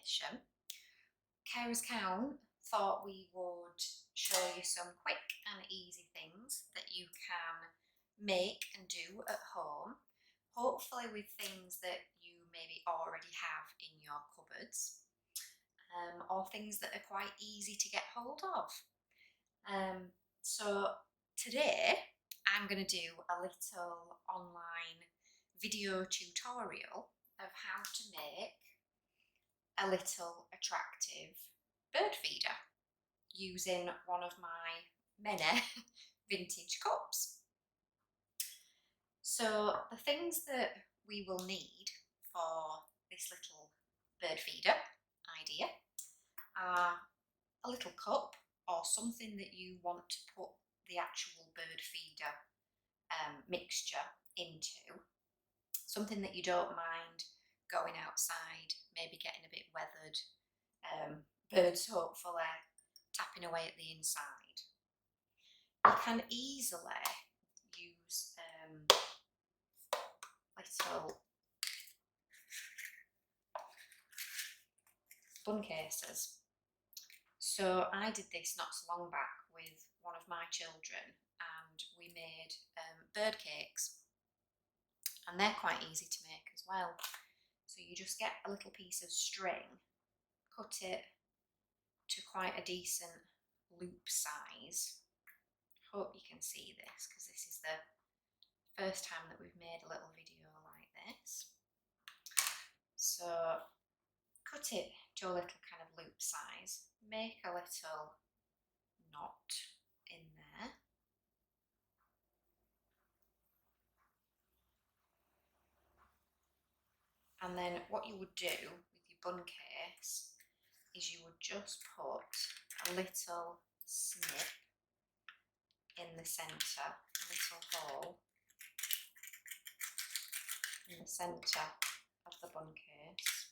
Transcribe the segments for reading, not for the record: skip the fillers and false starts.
edition. Carers Count thought we would show you some quick and easy things that you can make and do at home, hopefully with things that you maybe already have in your cupboards, or things that are quite easy to get hold of. So today I'm going to do a little online video tutorial of how to make a little attractive bird feeder using one of my many vintage cups. So the things that we will need for this little bird feeder idea are a little cup or something that you want to put the actual bird feeder mixture into, something that you don't mind going outside, maybe getting a bit weathered, birds hopefully tapping away at the inside. You can easily use little bun cases. So I did this not so long back with one of my children, and we made bird cakes, and they're quite easy to make as well. So you just get a little piece of string, cut it to quite a decent loop size. Hope you can see this, because this is the first time that we've made a little video like this. So cut it to a little kind of loop size, make a little knot in there, and then what you would do with your bun case is you would just put a little snip in the centre, a little hole in the centre of the bun case.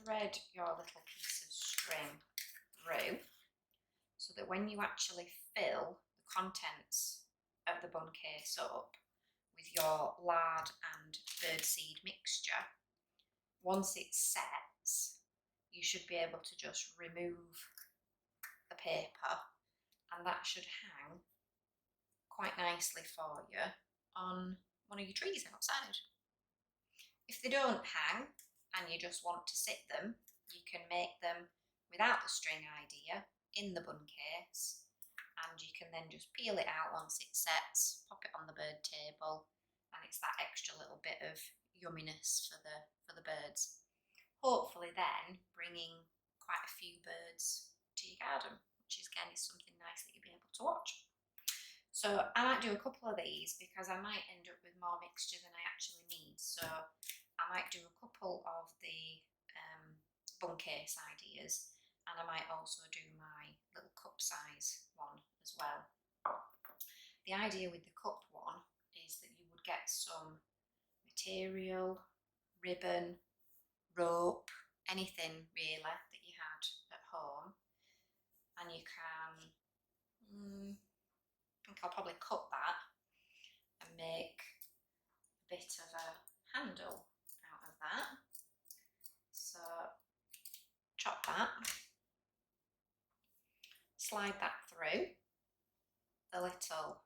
Thread your little piece of string through so that when you actually fill the contents of the bun case up with your lard and birdseed mixture, once it sets, you should be able to just remove the paper, and that should hang quite nicely for you on one of your trees outside. If they don't hang and you just want to sit them, you can make them without the string idea in the bun case, and you can then just peel it out once it sets, pop it on the bird table, and it's that extra little bit of yumminess for the birds. Hopefully then bringing quite a few birds to your garden, which is again is something nice that you'll be able to watch. So I might do a couple of these because I might end up with more mixture than I actually need. So I might do a couple of the bun case ideas, and I might also do my little cup size one as well. The idea with the cup one is that you would get some material, ribbon, rope, anything really that you had at home, and you can, I think I'll probably cut that and make a bit of a handle out of that. So chop that, slide that through the little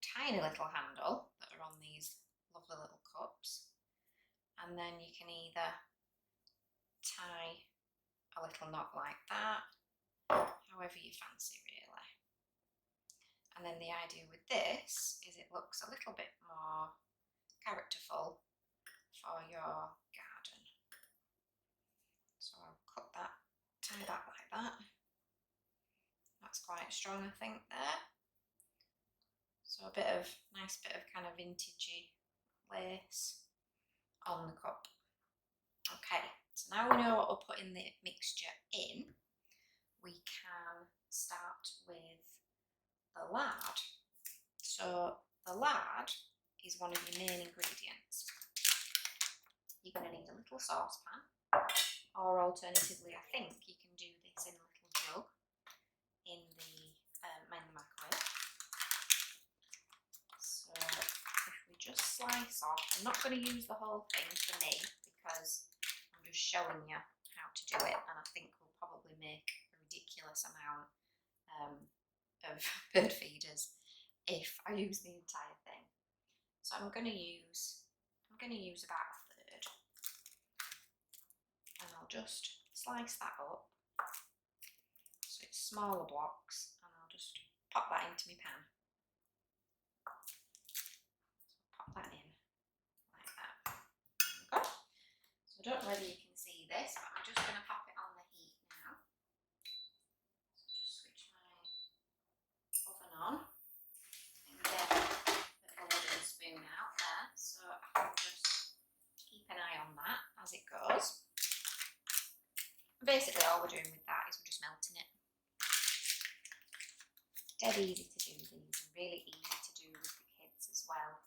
tiny little handle that are on these lovely little cups, and then you can either tie a little knot like that, however you fancy really. And then the idea with this is it looks a little bit more characterful for your garden. So I'll cut that, tie that like that. That's quite strong, I think, there. So a nice bit of kind of vintagey lace on the cup. Okay, so now we know what we'll put in the mixture in, we can start with the lard. So the lard is one of your main ingredients. You're going to need a little saucepan, or alternatively I think you can do this in a little jug in the microwave. So if we just slice off, I'm not going to use the whole thing for me because I'm just showing you to do it, and I think we'll probably make a ridiculous amount of bird feeders if I use the entire thing. So I'm going to use about a third, and I'll just slice that up so it's smaller blocks, and I'll just pop that into my pan. So pop that in like that. There we go. So I don't know whether you can see this, but I'm just going to pop it on the heat now. So just switch my oven on and get the wooden spoon out there, so I can just keep an eye on that as it goes. And basically all we're doing with that is we're just melting it. Dead easy to do these, and really easy to do with the kids as well.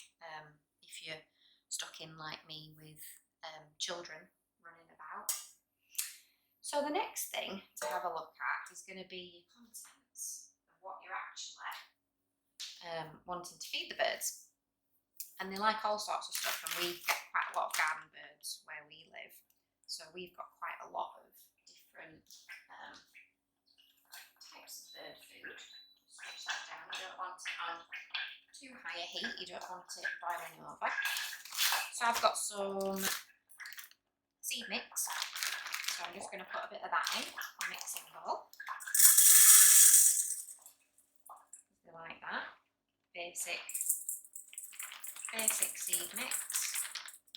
If you're stuck in like me with children running about. So the next thing to have a look at is going to be your contents of what you're actually wanting to feed the birds. And they like all sorts of stuff, and we get quite a lot of garden birds where we live. So we've got quite a lot of different types of bird food. Switch that down. You don't want it on too high a heat, you don't want it boiling over. So I've got some seed mix, so I'm just going to put a bit of that in a mixing bowl. Like that. Basic seed mix.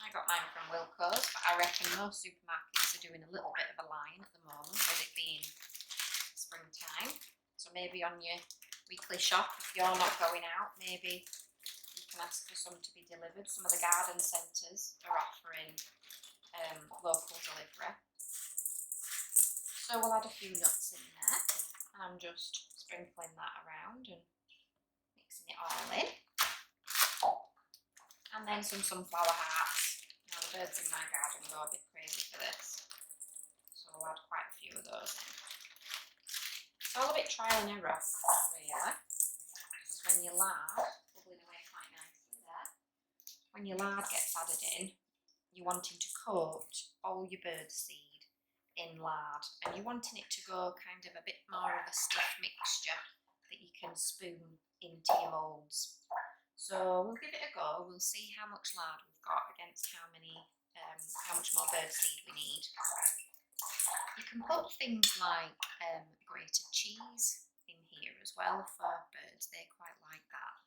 I got mine from Wilko's, but I reckon most supermarkets are doing a little bit of a line at the moment with it being springtime. So maybe on your weekly shop, if you're not going out, maybe you can ask for some to be delivered. Some of the garden centres are offering local delivery. So we'll add a few nuts in there, and I'm just sprinkling that around and mixing it all in. And then some sunflower hearts. Now the birds in my garden go a bit crazy for this, so we'll add quite a few of those in. It's all a bit trial and error, really, because when your lard, bubbling away quite nicely there, when your lard gets added in, you're wanting to coat all your bird seed in lard, and you're wanting it to go kind of a bit more of a stiff mixture that you can spoon into your moulds. So we'll give it a go. We'll see how much lard we've got against how much more bird seed we need. You can put things like grated cheese in here as well for birds. They quite like that.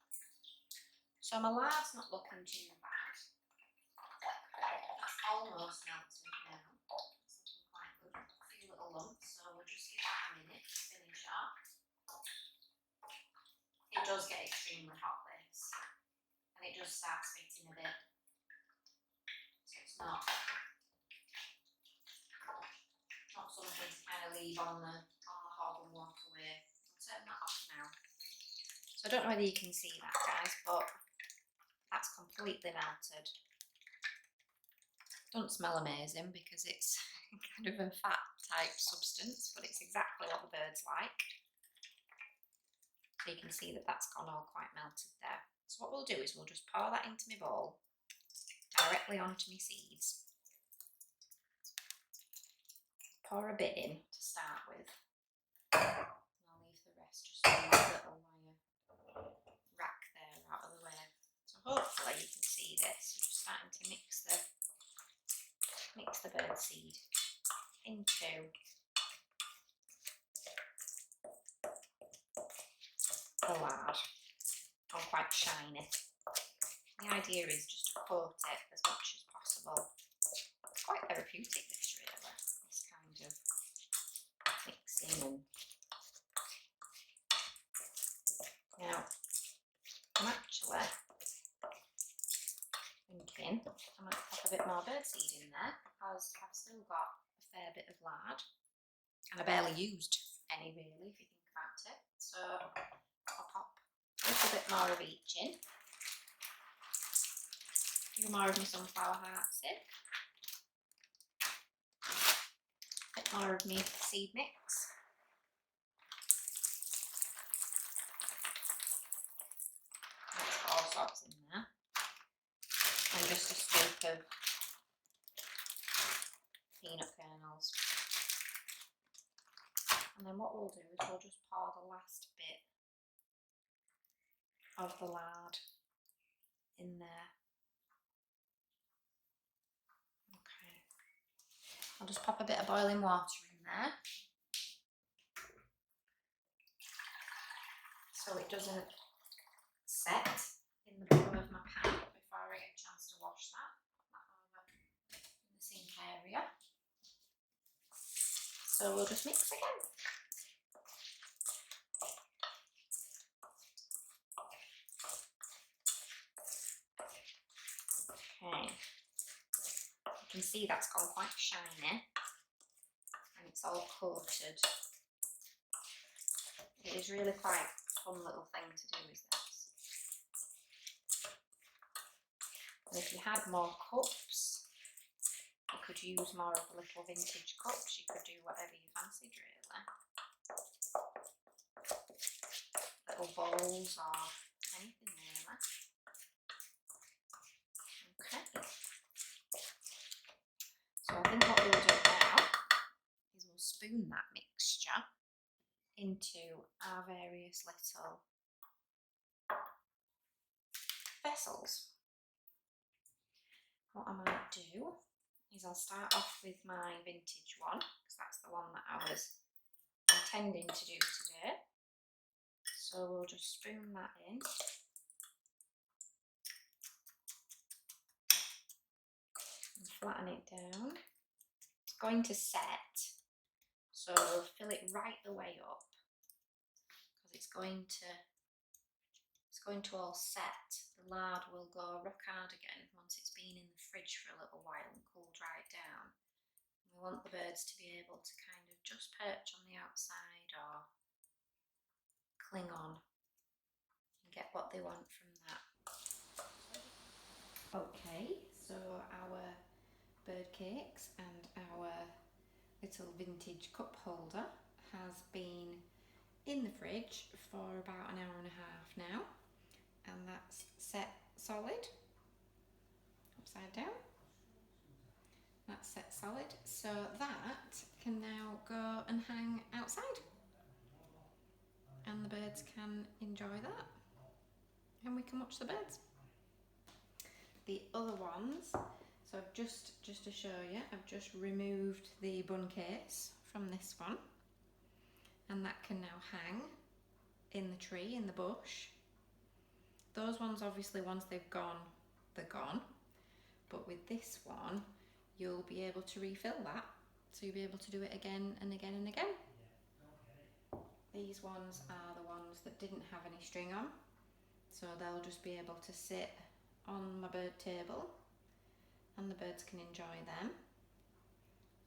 So my lard's not looking too bad. That's almost melted now. It's looking quite good. A few little lumps, so we'll just give that a minute to finish off. It does get extremely hot, this, and it does start spitting a bit, so it's not something to kind of leave on the hob and walk away. I'll turn that off now. So I don't know whether you can see that, guys, but that's completely melted. Doesn't smell amazing because it's kind of a fat type substance, but it's exactly what the birds like. So you can see that that's gone all quite melted there. So what we'll do is we'll just pour that into my bowl, directly onto my seeds. Pour a bit in to start with, and I'll leave the rest just on this little wire rack there out of the way. So hopefully you can see this. We're just starting to mix the bird seed into the lard. All quite shiny. The idea is just to coat it as much as possible. It's quite therapeutic, this really, this kind of mixing. And now I'm actually thinking I might pop a bit more birdseed in there because I've still got a fair bit of lard, and I barely used any really, if you think about it. So I'll pop a little bit more of each in. A few more of my sunflower hearts in. A bit more of my seed mix. That's all sorts in there. And just a scoop of peanut kernels. And then what we'll do is we'll just pour the last bit of the lard in there. Okay. I'll just pop a bit of boiling water in there so it doesn't set in the bottom of my pan before I get a chance to wash that. Put that over in the sink area. So we'll just mix again. Okay, you can see that's gone quite shiny and it's all coated. It is really quite a fun little thing to do with this. And if you had more cups, you could use more of the little vintage cups. You could do whatever you fancied really. Little bowls or anything really. Okay. So I think what we'll do now is we'll spoon that mixture into our various little vessels. What I might do is I'll start off with my vintage one, because that's the one that I was intending to do today. So we'll just spoon that in. And flatten it down. It's going to set, so we'll fill it right the way up, because it's going to all set. The lard will go rock hard again once it's been in the fridge for a little while and cool dry it down. We want the birds to be able to kind of just perch on the outside or cling on and get what they want from that. Okay, so our bird cakes and our little vintage cup holder has been in the fridge for about an hour and a half now, and that's set solid upside down. That's set solid, so that can now go and hang outside and the birds can enjoy that and we can watch the birds. The other ones, so I've just to show you, I've just removed the bun case from this one, and that can now hang in the tree, in the bush. Those ones, obviously, once they've gone, they're gone. But with this one, you'll be able to refill that. So you'll be able to do it again and again and again. These ones are the ones that didn't have any string on. So they'll just be able to sit on my bird table and the birds can enjoy them.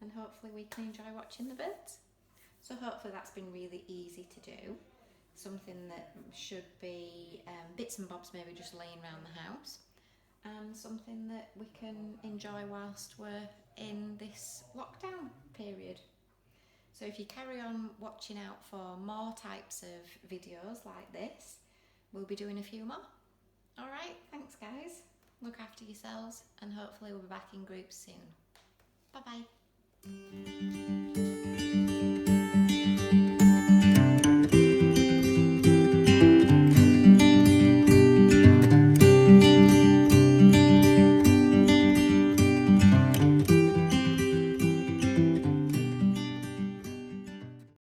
And hopefully we can enjoy watching the birds. So hopefully that's been really easy to do. Something that should be bits and bobs maybe just laying around the house, and something that we can enjoy whilst we're in this lockdown period. So if you carry on watching out for more types of videos like this, we'll be doing a few more. Alright, thanks guys. Look after yourselves and hopefully we'll be back in groups soon. Bye bye.